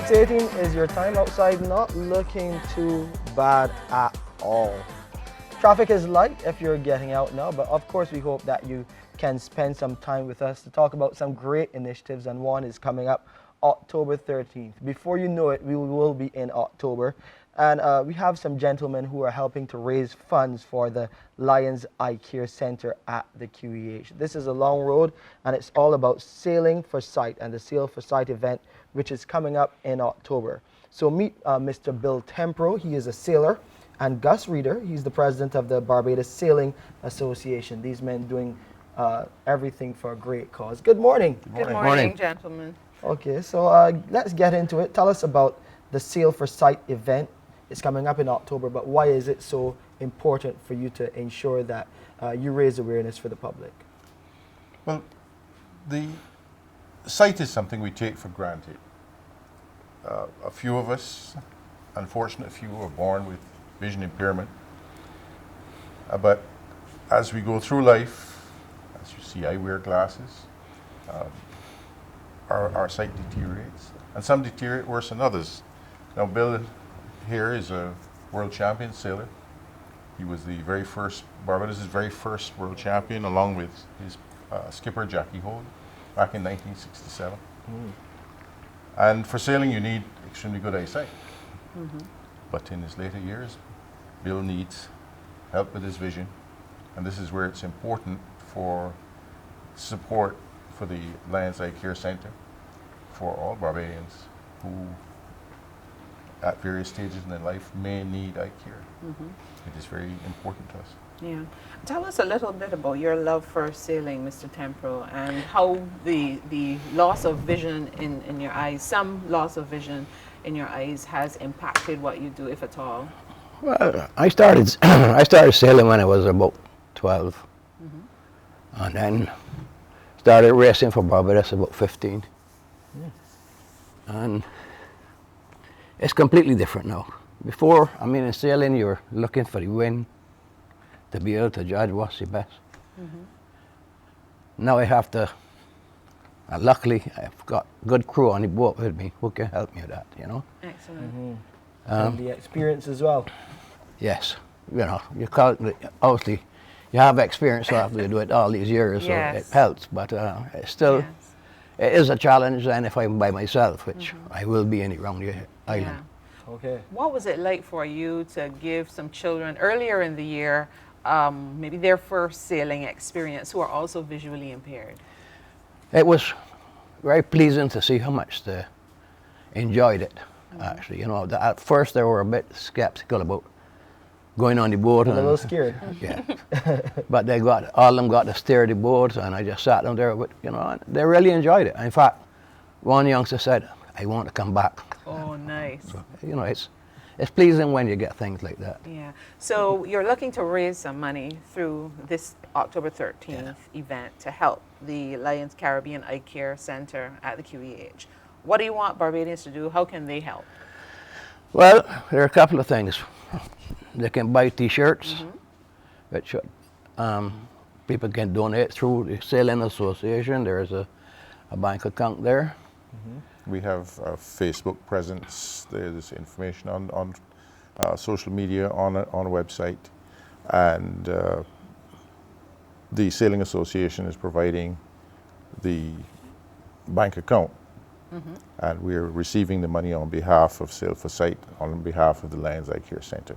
6:18 is your time outside, not looking too bad at all. Traffic is light if you're getting out now, but of course we hope that you can spend some time with us to talk about some great initiatives, and one is coming up October 13th. Before you know it, we will be in October, and we have some gentlemen who are helping to raise funds for the Lions Eye Care Center at the QEH. This is a long road, and it's all about Sailing for Sight and the Sail for Sight event, which is coming up in October. So meet Mr. Bill Tempro. He is a sailor, and Gus Reeder. He's the president of the Barbados Sailing Association. These men doing everything for a great cause. Good morning. Good morning, gentlemen. Okay, so let's get into it. Tell us about the Sail for Sight event. It's coming up in October, but why is it so important for you to ensure that you raise awareness for the public? Well, the sight is something we take for granted. A few of us, unfortunate few, are born with vision impairment. But as we go through life, as you see, I wear glasses, our sight deteriorates, and some deteriorate worse than others. Now, Bill here is a world champion sailor. He was the very first, Barbados' very first world champion, along with his skipper, Jackie Holt, back in 1967. And for sailing, you need extremely good eyesight. But in his later years, Bill needs help with his vision, and this is where it's important for support for the Lions Eye Care Center for all Barbadians who at various stages in their life may need eye care. It is very important to us. Yeah. Tell us a little bit about your love for sailing, Mr. Tempro, and how the loss of vision in your eyes, some loss of vision in your eyes, has impacted what you do, if at all. Well, I started I started sailing when I was about 12, and then started racing for Barbados about 15. And it's completely different now. Before, I mean, in sailing, you're looking for the wind to be able to judge what's the best. Now I have to, luckily, I've got good crew on the boat with me who can help me with that, you know. Excellent. And the experience as well. Yes, you know, you call it, obviously, you have experience after you do it all these years, so it helps, but it's still, it is a challenge, and if I'm by myself, which I will be around the island. Okay. What was it like for you to give some children earlier in the year maybe their first sailing experience who are also visually impaired? It was very pleasing to see how much they enjoyed it, actually. You know, at first they were a bit skeptical about going on the boat. A little scared. Yeah. But all of them got to steer the boat, and I just sat them there, but, you know, and they really enjoyed it. In fact, one youngster said, I want to come back. Oh, nice. So, you know, it's pleasing when you get things like that. Yeah. So you're looking to raise some money through this October 13th event to help the Lions Caribbean Eye Care Center at the QEH. What do you want Barbadians to do? How can they help? Well, there are a couple of things. They can buy T-shirts, which people can donate through the Sailing Association. There's a bank account there. We have a Facebook presence. There's information on social media, on a website, and the Sailing Association is providing the bank account, and we're receiving the money on behalf of Sail for Sight, on behalf of the Lions Eye Care Center.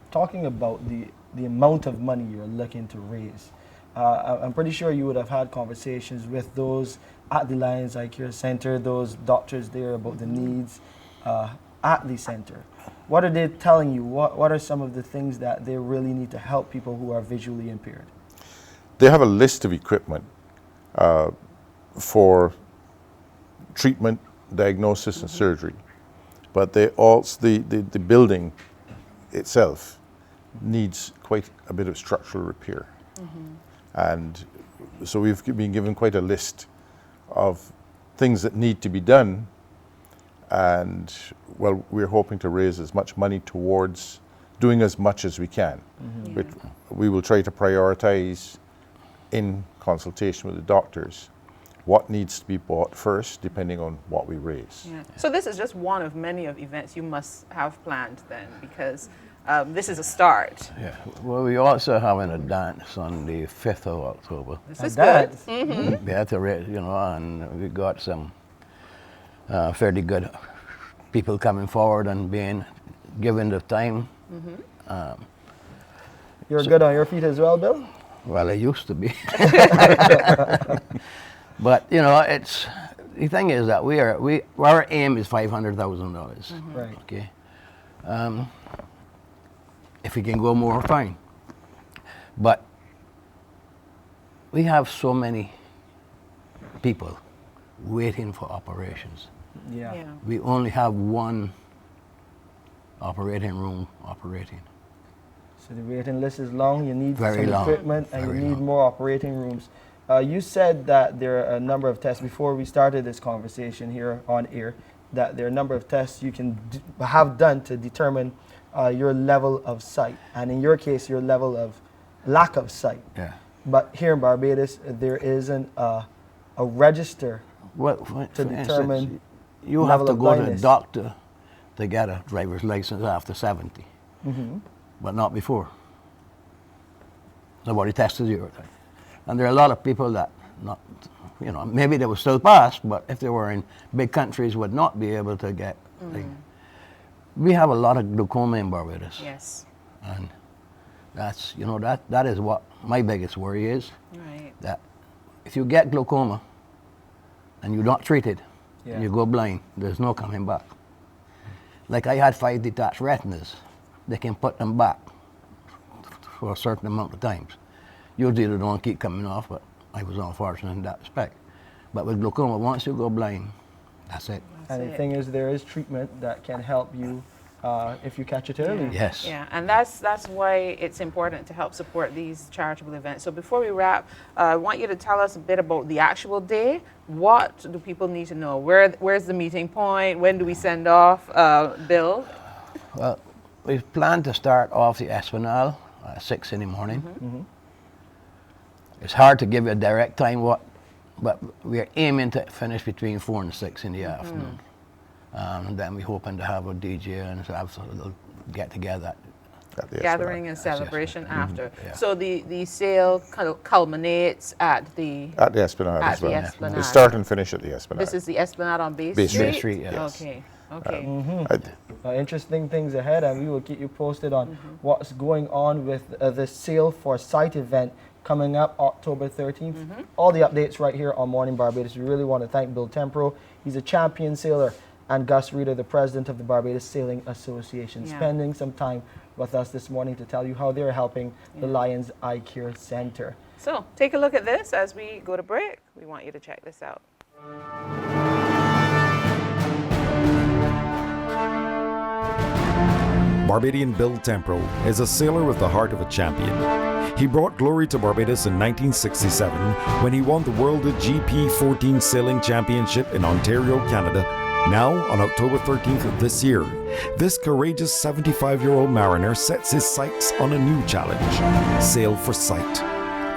Talking about the amount of money you're looking to raise, I'm pretty sure you would have had conversations with those at the Lions Eye Care Center, those doctors there, about the needs at the center. What are they telling you? What are some of the things that they really need to help people who are visually impaired? They have a list of equipment for treatment, diagnosis, and surgery, but they also, the building itself needs quite a bit of structural repair. And so we've been given quite a list of things that need to be done, and well, we're hoping to raise as much money towards doing as much as we can. But we will try to prioritize in consultation with the doctors what needs to be bought first, depending on what we raise. Yeah. So this is just one of many of events you must have planned then, because this is a start. Yeah. Well, we also having a dance on the 5th of October. This is dance? good. Mm-hmm. We had to, and we got some fairly good people coming forward and being given the time. Mm-hmm. You're good on your feet as well, Bill? Well, I used to be. But, it's, the thing is that our aim is $500,000. Mm-hmm. Right. Okay. If we can go more, fine. But we have so many people waiting for operations. Yeah. We only have one operating room operating. So the waiting list is long. You need Very some long. equipment, and Very you need long. more operating rooms. You said that there are a number of tests before we started this conversation here on air. That there are a number of tests you can have done to determine your level of sight, and in your case, your level of lack of sight. Yeah. But here in Barbados, there isn't a register Well, to for determine instance, you have level to of go to a blindness. doctor to get a driver's license after 70, but not before. Nobody tested you. And there are a lot of people that not, maybe they will still pass, but if they were in big countries, would not be able to get. We have a lot of glaucoma in Barbados. Yes. And that's, that is what my biggest worry is. Right. That if you get glaucoma and you're not treated, and you go blind, there's no coming back. Like I had 5 detached retinas. They can put them back for a certain amount of times. Usually they don't keep coming off, but I was unfortunate in that respect. But with glaucoma, once you go blind, that's it. And the thing is, there is treatment that can help you if you catch it early. Yes. Yeah, and that's why it's important to help support these charitable events. So before we wrap, I want you to tell us a bit about the actual day. What do people need to know? Where's the meeting point? When do we send off? Bill? Well, we've planned to start off the Esplanade at 6 in the morning. It's hard to give you a direct time, but we're aiming to finish between 4 and 6 in the afternoon. And then we're hoping to have a DJ and have a little get together. At the Gathering Esplanade. and celebration after. Yeah. So the sale culminates at the At the Esplanade At as the well. Esplanade. They start and finish at the Esplanade. This is the Esplanade on Bay Bay Street? Street, yes. Okay. Okay. Interesting things ahead, and we will keep you posted on what's going on with the Sail for Sight event coming up October 13th. All the updates right here on Morning Barbados. We really want to thank Bill Tempro. He's a champion sailor, and Gus Reeder, the president of the Barbados Sailing Association, spending some time with us this morning to tell you how they're helping the Lions Eye Care Center. So take a look at this as we go to break. We want you to check this out. Barbadian Bill Tempro is a sailor with the heart of a champion. He brought glory to Barbados in 1967 when he won the World GP 14 Sailing Championship in Ontario, Canada. Now, on October 13th of this year, this courageous 75-year-old mariner sets his sights on a new challenge: Sail for Sight.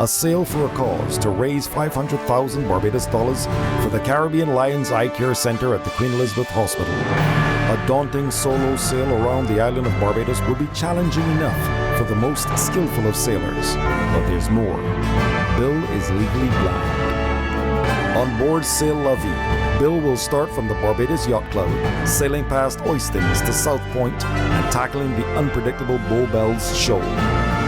A sail for a cause to raise 500,000 Barbados dollars for the Caribbean Lions Eye Care Center at the Queen Elizabeth Hospital. A daunting solo sail around the island of Barbados will be challenging enough for the most skillful of sailors. But there's more. Bill is legally blind. On board Sail La Vie, Bill will start from the Barbados Yacht Club, sailing past Oistins to South Point and tackling the unpredictable Bow Bells Shoal.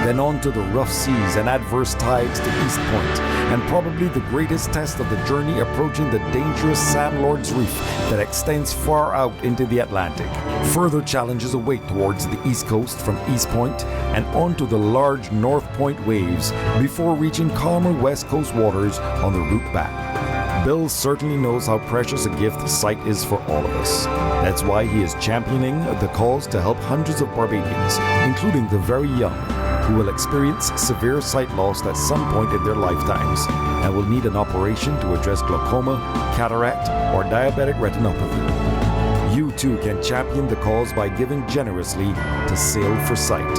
Then on to the rough seas and adverse tides to East Point, and probably the greatest test of the journey approaching the dangerous Sandlord's Reef that extends far out into the Atlantic. Further challenges await towards the East Coast from East Point and onto the large North Point waves before reaching calmer West Coast waters on the route back. Bill certainly knows how precious a gift sight is for all of us. That's why he is championing the cause to help hundreds of Barbadians, including the very young, who will experience severe sight loss at some point in their lifetimes and will need an operation to address glaucoma, cataract, or diabetic retinopathy. You too can champion the cause by giving generously to Sail for Sight.